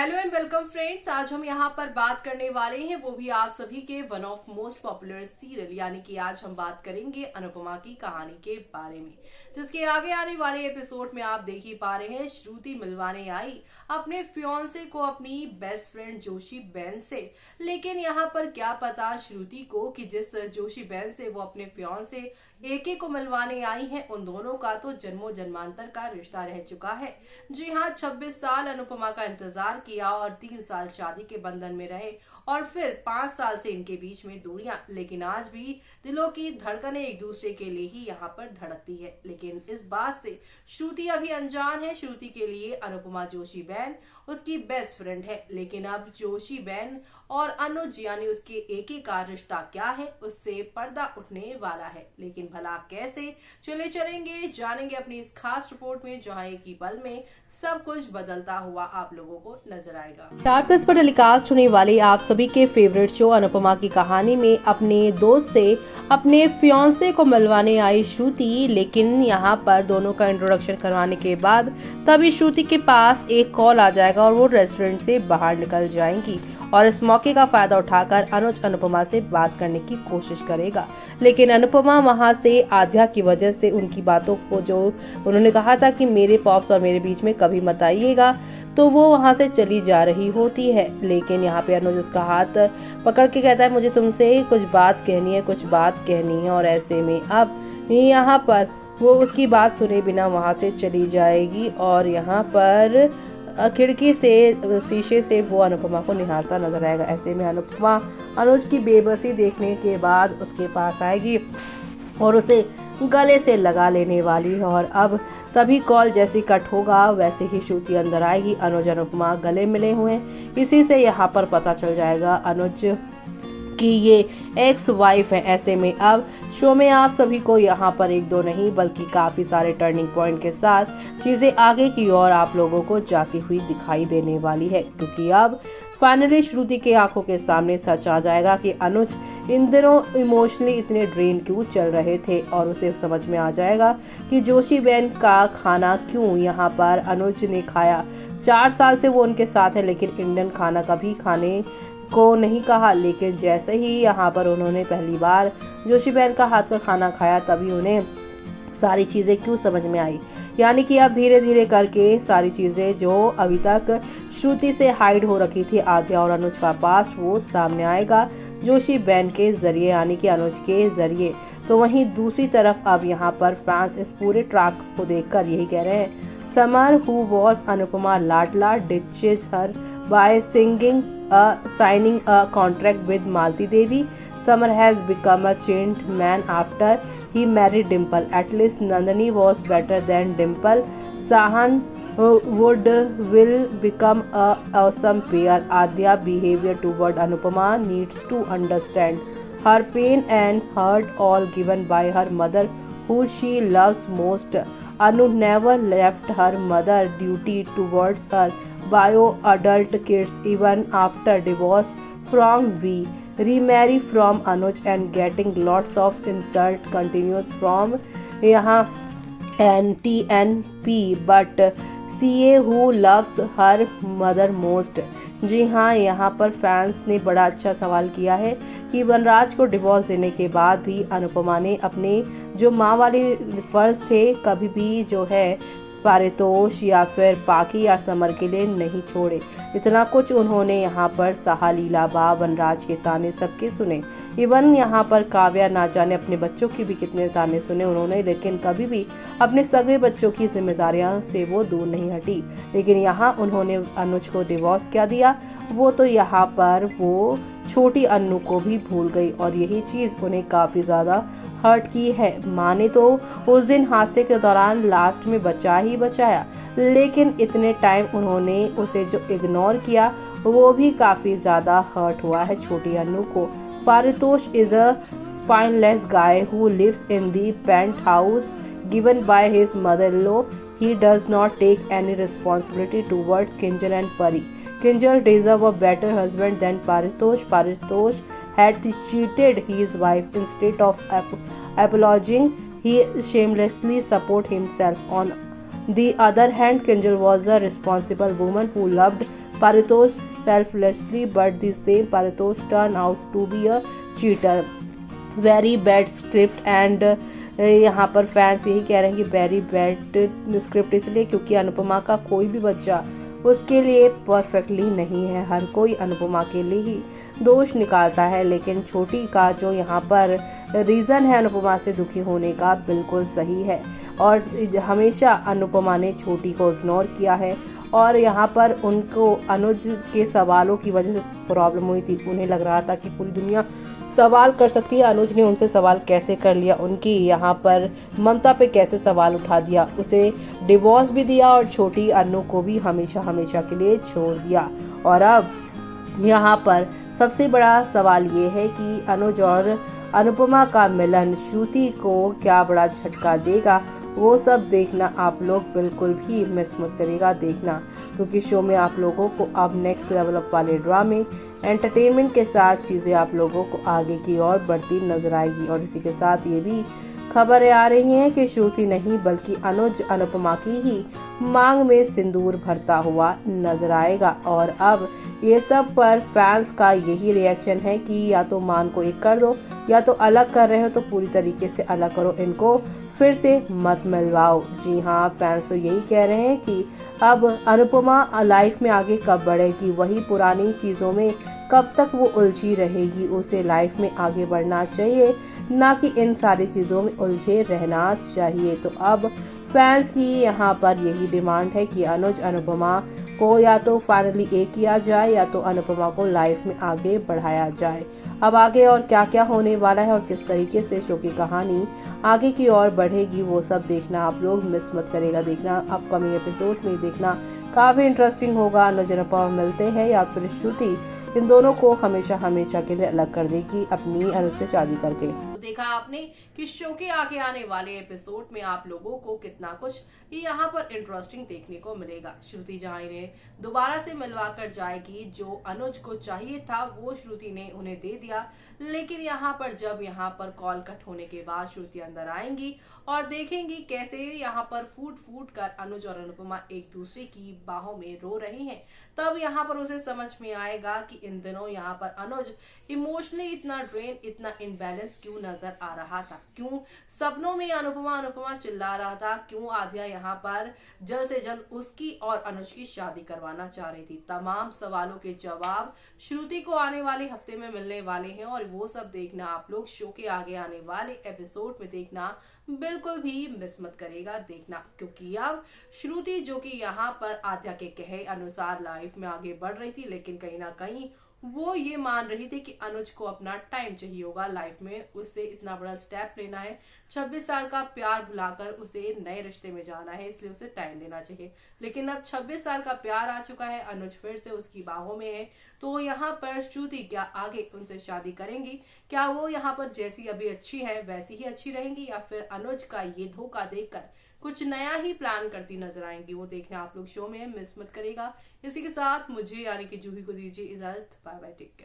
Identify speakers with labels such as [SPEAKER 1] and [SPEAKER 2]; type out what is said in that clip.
[SPEAKER 1] Hello and welcome friends. आज हम यहाँ पर बात करने वाले हैं वो भी आप सभी के one of most popular serial यानी कि आज हम बात करेंगे अनुपमा की कहानी के बारे में, जिसके आगे आने वाले एपिसोड में आप देख ही पा रहे हैं श्रुति मिलवाने आई अपने फियांसे को अपनी बेस्ट फ्रेंड जोशी बहन से। लेकिन यहाँ पर क्या पता श्रुति को कि जिस जोशी बहन से वो अपने फियांसे एके को मिलवाने आई हैं, उन दोनों का तो जन्मों जन्मांतर का रिश्ता रह चुका है। जी हाँ, 26 साल अनुपमा का इंतजार किया और 3 साल शादी के बंधन में रहे और फिर 5 साल से इनके बीच में दूरियां, लेकिन आज भी दिलों की धड़कनें एक दूसरे के लिए ही यहाँ पर धड़कती है। लेकिन इस बात से श्रुति अभी अनजान है। श्रुति के लिए अनुपमा जोशी बहन उसकी बेस्ट फ्रेंड है, लेकिन अब जोशी बहन और अनुज यानी उसके एके का रिश्ता क्या है, उससे पर्दा उठने वाला है। लेकिन भला कैसे, चलेंगे जानेंगे अपनी इस खास रिपोर्ट में, जहां एक ही पल में सब कुछ बदलता हुआ आप लोगों को नजर आएगा। स्टार प्लस पर टेलीकास्ट होने वाले आप सभी के फेवरेट शो अनुपमा की कहानी में अपने दोस्त से अपने फियांसे को मिलवाने आई श्रुति, लेकिन यहाँ पर दोनों का इंट्रोडक्शन करवाने के बाद तभी श्रुति के पास एक कॉल आ जाएगा और वो रेस्टोरेंट से बाहर निकल जाएंगी और इस मौके का फायदा उठाकर अनुज अनुपमा से बात करने की कोशिश करेगा। लेकिन अनुपमा वहां से आध्या की वजह से उनकी बातों को, जो उन्होंने कहा था कि मेरे पॉप्स और मेरे बीच में कभी मत आइएगा, तो वो वहां से चली जा रही होती है। लेकिन यहाँ पे अनुज उसका हाथ पकड़ के कहता है मुझे तुमसे कुछ बात कहनी है और ऐसे में अब यहाँ पर वो उसकी बात सुने बिना वहां से चली जाएगी और यहाँ पर खिड़की से शीशे से वो अनुपमा को निहारता नजर आएगा। ऐसे में अनुपमा अनुज की बेबसी देखने के बाद उसके पास आएगी और उसे गले से लगा लेने वाली है और अब तभी कॉल जैसी कट होगा वैसे ही श्रुति अंदर आएगी। अनुज अनुपमा गले मिले हुए हैं, इसी से यहाँ पर पता चल जाएगा अनुज कि ये एक्स वाइफ है। ऐसे में अब शो में आप सभी को यहाँ पर एक दो नहीं बल्कि काफी सारे टर्निंग पॉइंट के साथ चीजें आगे की ओर आप लोगों को जाती हुई दिखाई देने वाली है, क्योंकि अब फाइनली श्रुति के आंखों के सामने सच आ जाएगा कि अनुज इन दिनों इमोशनली इतने ड्रेन क्यों चल रहे थे और उसे समझ में आ जाएगा कि जोशी बहन का खाना क्यों यहाँ पर अनुज ने खाया। 4 साल से वो उनके साथ है, लेकिन इंडियन खाना कभी खाने को नहीं कहा। लेकिन जैसे ही यहाँ पर उन्होंने पहली बार जोशी बहन का हाथ का खाना खाया, तभी उन्हें सारी चीजें क्यों समझ में आई। यानी कि अब धीरे धीरे करके सारी चीजें जो अभी तक श्रुति से हाइड हो रखी थी आद्या और अनुज का पास्ट, वो सामने आएगा जोशी बहन के जरिए यानी कि अनुज के जरिए। तो वहीं दूसरी तरफ अब यहाँ पर फैंस इस पूरे ट्रैक को देखकर यही कह रहे हैं, समर हु वॉज अनुपमा लाडला डिचेज हर by signing a contract with Malti Devi. Samar has become a changed man after he married Dimple. At least Nandini was better than Dimple. Sahan will become a awesome pair. Adya behavior toward Anupama needs to understand her pain and hurt, all given by her mother who she loves most. Anu never left her mother duty towards her bio-adult kids even after divorce from V. Remarry from Anuj and getting lots of insult continues from यहाँ NTNP but CA who loves her mother most। जी हाँ, यहाँ पर fans ने बड़ा अच्छा सवाल किया है कि वनराज को डिवोर्स देने के बाद भी अनुपमा ने अपने जो माँ वाले फर्ज थे कभी भी जो है पारितोष या फिर पाकी या समर के लिए नहीं छोड़े। इतना कुछ उन्होंने यहाँ पर सहा, लीलाबा, वनराज के ताने सबके सुने। इवन यहाँ पर काव्या ना जाने अपने बच्चों की भी कितने ताने सुने उन्होंने, लेकिन कभी भी अपने सगे बच्चों की जिम्मेदारियां से वो दूर नहीं हटी। लेकिन यहाँ उन्होंने अनुज को डिवोर्स क्या दिया, वो तो यहाँ पर वो छोटी अन्नू को भी भूल गई और यही चीज़ उन्हें काफ़ी ज़्यादा हर्ट की है। माँ ने तो उस दिन हादसे के दौरान लास्ट में बचा ही बचाया, लेकिन इतने टाइम उन्होंने उसे जो इग्नोर किया वो भी काफ़ी ज़्यादा हर्ट हुआ है छोटी अन्नू को। Paritosh is a spineless guy who lives in the penthouse given by his mother-in-law. He does not take any responsibility towards Kinjal and Pari. Kinjal deserves a better husband than Paritosh. Paritosh had cheated his wife. Instead of apologizing, he shamelessly support himself. On the other hand, Kinjal was a responsible woman who loved Paritosh selflessly but the same Paritosh turn out to be a cheater. Very bad script and यहाँ पर fans यही कह रहे हैं कि very bad script इसलिए क्योंकि अनुपमा का कोई भी बच्चा उसके लिए परफेक्टली नहीं है। हर कोई अनुपमा के लिए ही दोष निकालता है, लेकिन छोटी का जो यहाँ पर रीज़न है अनुपमा से दुखी होने का बिल्कुल सही है और हमेशा अनुपमा ने छोटी को इग्नोर किया है और यहाँ पर उनको अनुज के सवालों की वजह से प्रॉब्लम हुई थी। उन्हें लग रहा था कि पूरी दुनिया सवाल कर सकती है, अनुज ने उनसे सवाल कैसे कर लिया, उनकी यहाँ पर ममता पे कैसे सवाल उठा दिया, उसे डिवोर्स भी दिया और छोटी अनु को भी हमेशा हमेशा के लिए छोड़ दिया। और अब यहाँ पर सबसे बड़ा सवाल ये है कि अनुज और अनुपमा का मिलन श्रुति को क्या बड़ा झटका देगा, वो सब देखना आप लोग बिल्कुल भी मिस मत करिएगा देखना, क्योंकि शो में आप लोगों को अब नेक्स्ट लेवल अप वाले ड्रामे एंटरटेनमेंट के साथ चीज़ें आप लोगों को आगे की ओर बढ़ती नजर आएगी। और इसी के साथ ये भी खबरें आ रही हैं कि श्रुति नहीं बल्कि अनुज अनुपमा की ही मांग में सिंदूर भरता हुआ नजर आएगा। और अब ये सब पर फैंस का यही रिएक्शन है कि या तो मान को एक कर दो, या तो अलग कर रहे हो तो पूरी तरीके से अलग करो, इनको फिर से मत मिलवाओ। जी हाँ, फैंस तो यही कह रहे हैं कि अब अनुपमा लाइफ में आगे कब बढ़ेगी, वही पुरानी चीज़ों में कब तक वो उलझी रहेगी। उसे लाइफ में आगे बढ़ना चाहिए, ना कि इन सारी चीज़ों में उलझे रहना चाहिए। तो अब फैंस की यहाँ पर यही डिमांड है कि अनुज अनुपमा को या तो फाइनली एक किया जाए या तो अनुपमा को लाइफ में आगे बढ़ाया जाए। अब आगे और क्या क्या होने वाला है और किस तरीके से शो की कहानी आगे की ओर बढ़ेगी, वो सब देखना आप लोग मिस मत करेगा देखना। अपकमिंग एपिसोड में देखना काफी इंटरेस्टिंग होगा। अनुज अनुपमा मिलते हैं या फिर श्रुति इन दोनों को हमेशा हमेशा के लिए अलग कर देगी अपनी अनुज से शादी करके। तो देखा आपने कि शो के आगे आने वाले एपिसोड में आप लोगों को कितना कुछ यहाँ पर इंटरेस्टिंग देखने को मिलेगा। श्रुति जहाँ इन्हें दोबारा से मिलवा कर जाएगी, जो अनुज को चाहिए था वो श्रुति ने उन्हें दे दिया, लेकिन यहाँ पर जब यहाँ पर कॉल कट होने के बाद श्रुति अंदर आएंगी और देखेंगी कैसे यहाँ पर फूट फूट कर अनुज और अनुपमा एक दूसरे की बाहों में रो रहे हैं, तब यहाँ पर उसे समझ में आएगा कि इन दिनों यहाँ पर अनुज इमोशनली इतना ड्रेन, इतना इनबैलेंस क्यों नजर आ रहा था, क्यों सपनों में अनुपमा अनुपमा चिल्ला रहा था, क्यों आद्या यहाँ पर जल्द से जल्द उसकी और अनुज की शादी करवाना चाह रही थी। तमाम सवालों के जवाब श्रुति को आने वाले हफ्ते में मिलने वाले हैं और वो सब देखना आप लोग शो के आगे आने वाले एपिसोड में देखना बिल्कुल भी मिस मत करेगा देखना, क्योंकि अब श्रुति जो कि यहाँ पर आद्या के कहे अनुसार लाइफ में आगे बढ़ रही थी, लेकिन कहीं ना कहीं वो ये मान रही थी कि अनुज को अपना टाइम चाहिए होगा लाइफ में, उससे इतना बड़ा स्टेप लेना है, 26 साल का प्यार भुलाकर उसे नए रिश्ते में जाना है, इसलिए उसे टाइम देना चाहिए। लेकिन अब 26 साल का प्यार आ चुका है, अनुज फिर से उसकी बाहों में है, तो यहाँ पर श्रुति क्या आगे उनसे शादी करेंगी? क्या वो यहाँ पर जैसी अभी अच्छी है वैसी ही अच्छी रहेंगी, या फिर अनुज का ये धोखा देखकर कुछ नया ही प्लान करती नजर आएंगी? वो देखना आप लोग शो में मिस मत करेगा। इसी के साथ मुझे यानी कि जूही को दीजिए इजाजत। Bye bye, take care.